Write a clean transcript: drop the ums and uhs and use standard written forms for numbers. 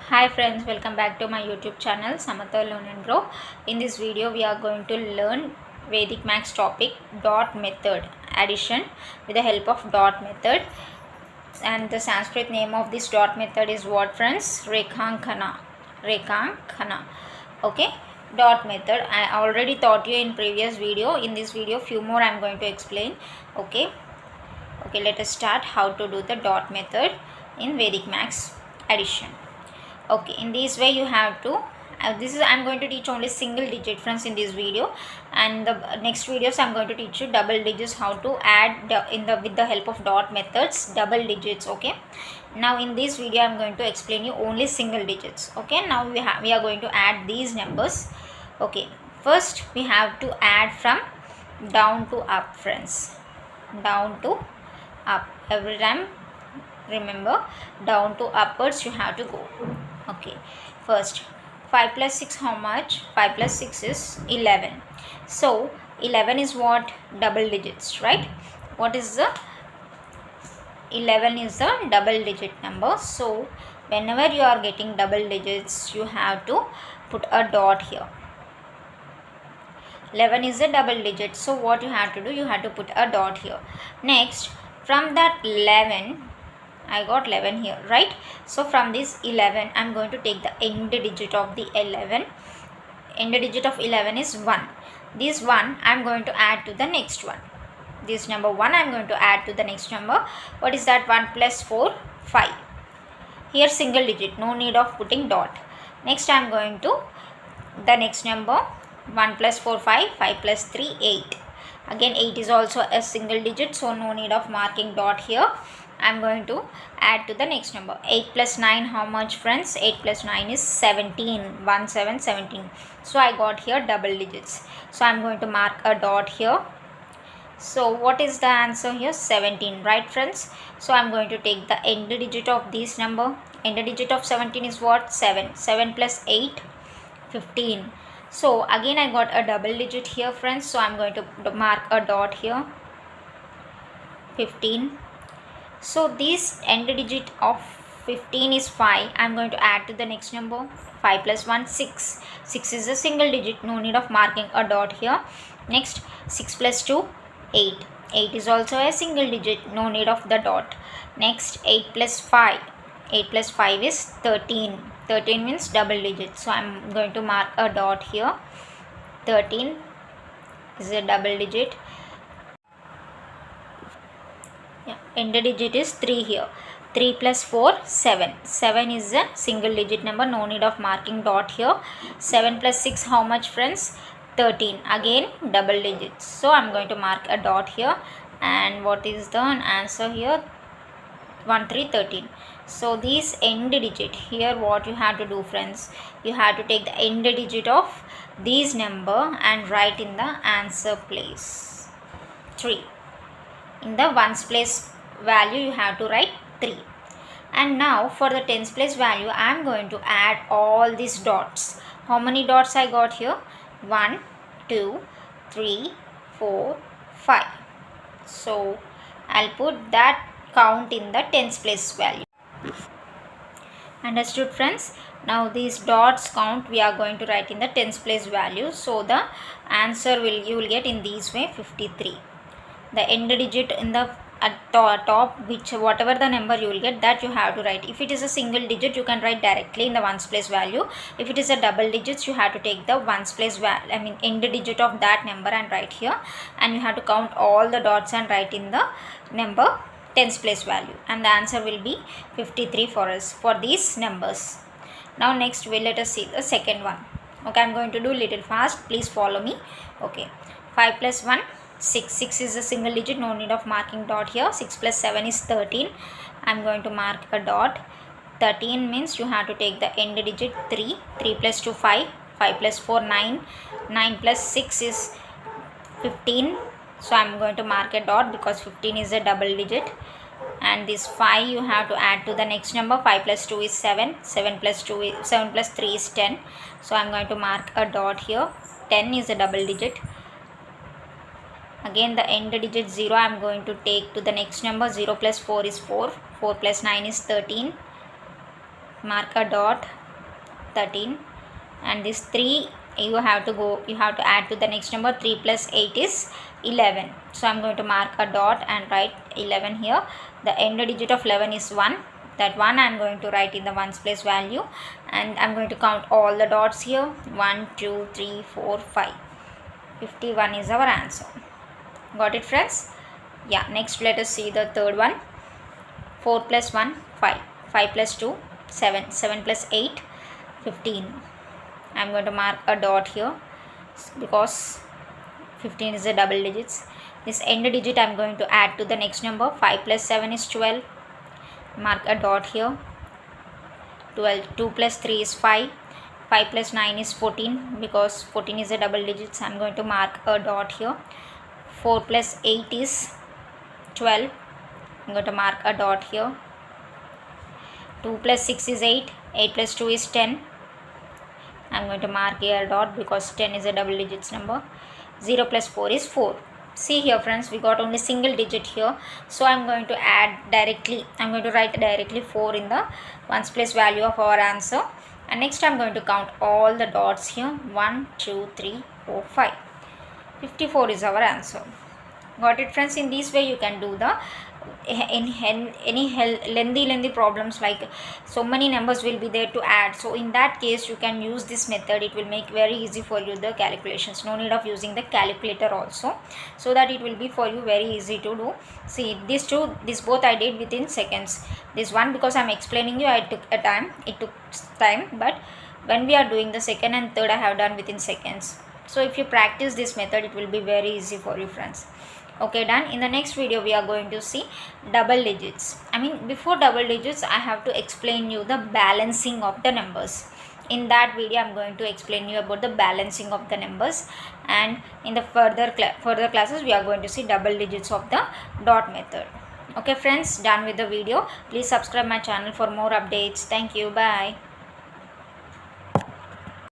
Hi friends, welcome back to my YouTube channel Samatha Learn and Grow. In this video we are going to learn Vedic Maths topic dot method addition with the help of dot method, and the Sanskrit name of this dot method is what friends? Rekhankana. Okay, dot method I already taught you in previous video. In this video few more I am going to explain. Okay, let us start how to do the dot method in Vedic Maths addition. Okay, in this way you have to this is I'm going to teach only single digit friends in this video, and the next videos I'm going to teach you double digits, how to add with the help of dot methods double digits. Okay, now in this video I'm going to explain you only single digits. Okay, now we are going to add these numbers. Okay, first we have to add from down to up friends, down to up. Every time remember, down to upwards you have to go. Okay, first 5 plus 6 how much? 5 plus 6 is 11. So 11 is what? Double digits, right? What is the 11 is the double digit number. So whenever you are getting double digits you have to put a dot here. 11 is a double digit, so what you have to do, you have to put a dot here. Next, from that 11, I got 11 here, right? So from this 11 I am going to take the end digit of the 11. End digit of 11 is 1. This 1 I am going to add to the next one. This number 1 I am going to add to the next number. What is that? 1 plus 4, 5. Here single digit, no need of putting dot. Next I am going to the next number. 1 plus 4, 5. 5 plus 3, 8. Again 8 is also a single digit, so no need of marking dot here. I am going to add to the next number. 8 plus 9 how much friends? 8 plus 9 is 17. 1 7 17. So I got here double digits, so I am going to mark a dot here. So what is the answer here? 17, right friends? So I am going to take the end digit of this number. End digit of 17 is what? 7. 7 plus 8, 15. So again I got a double digit here friends, so I am going to mark a dot here. 15. So this end digit of 15 is 5. I am going to add to the next number. 5 plus 1, 6. 6 is a single digit, no need of marking a dot here. Next, 6 plus 2, 8. 8 is also a single digit, no need of the dot. Next, 8 plus 5. 8 plus 5 is 13. 13 means double digit, so I am going to mark a dot here. 13 is a double digit. Yeah, end digit is 3 here. 3 plus 4, 7. 7 is a single digit number, no need of marking dot here. 7 plus 6 how much friends? 13. Again double digits, so I am going to mark a dot here. And what is the answer here? 1 3 13. So this end digit here, what you have to do friends, you have to take the end digit of these number and write in the answer place 3. In the ones place value you have to write 3. And now for the tens place value I am going to add all these dots. How many dots I got here? 1 2 3 4 5. So I'll put that count in the tens place value. Understood friends? Now these dots count we are going to write in the tens place value, so the answer you will get in this way 53. The end digit in the at top, which whatever the number you will get, that you have to write. If it is a single digit you can write directly in the ones place value. If it is a double digits you have to take the ones place value, end digit of that number and write here, and you have to count all the dots and write in the number tens place value, and the answer will be 53 for us for these numbers. Now next let us see the second one. Okay, I am going to do little fast, please follow me. Okay, 5 plus 1, 6. 6 is a single digit, no need of marking dot here. 6 plus 7 is 13. I am going to mark a dot. 13 means you have to take the end digit 3. 3 plus 2, 5. 5 plus 4, 9. 9 plus 6 is 15. So I am going to mark a dot because 15 is a double digit. And this 5 you have to add to the next number. 5 plus 2 is 7. 7 plus 3 is 10. So I am going to mark a dot here. 10 is a double digit. Again the end digit 0 I am going to take to the next number. 0 plus 4 is 4. 4 plus 9 is 13. mark a dot, 13, and this 3 you have to add to the next number. 3 plus 8 is 11, so I'm going to mark a dot and write 11 here. The end digit of 11 is 1. That 1 I'm going to write in the ones place value, and I'm going to count all the dots here. 1 2 3 4 5. 51 is our answer. Got it, friends? Yeah, next let us see the third one. 4 plus 1 5, 5 plus 2 7, 7 plus 8 15. I'm going to mark a dot here because 15 is a double digits. This end digit I'm going to add to the next number. 5 plus 7 is 12. Mark a dot here. 12. 2 plus 3 is 5. 5 plus 9 is 14 because 14 is a double digits. I'm going to mark a dot here. 4 plus 8 is 12. I'm going to mark a dot here. 2 plus 6 is 8. 8 plus 2 is 10. I'm going to mark here a dot because 10 is a double digits number. 0 plus 4 is 4. See here, friends, we got only single digit here, so I'm going to write directly 4 in the ones place value of our answer. And next I'm going to count all the dots here. 1 2 3 4 5. 54 is our answer. Got it, friends? In this way you can do the lengthy problems, like so many numbers will be there to add. So in that case you can use this method. It will make very easy for you the calculations. No need of using the calculator also, so that it will be for you very easy to do. See, this both I did within seconds. This one, because I'm explaining you, it took time, but when we are doing the second and third, I have done within seconds. So if you practice this method, it will be very easy for you, friends. Okay, done. In the next video we are going to see double digits. Before double digits I have to explain you the balancing of the numbers. In that video I'm going to explain you about the balancing of the numbers, and in the further classes we are going to see double digits of the dot method. Okay, friends, done with the video. Please subscribe my channel for more updates. Thank you. Bye.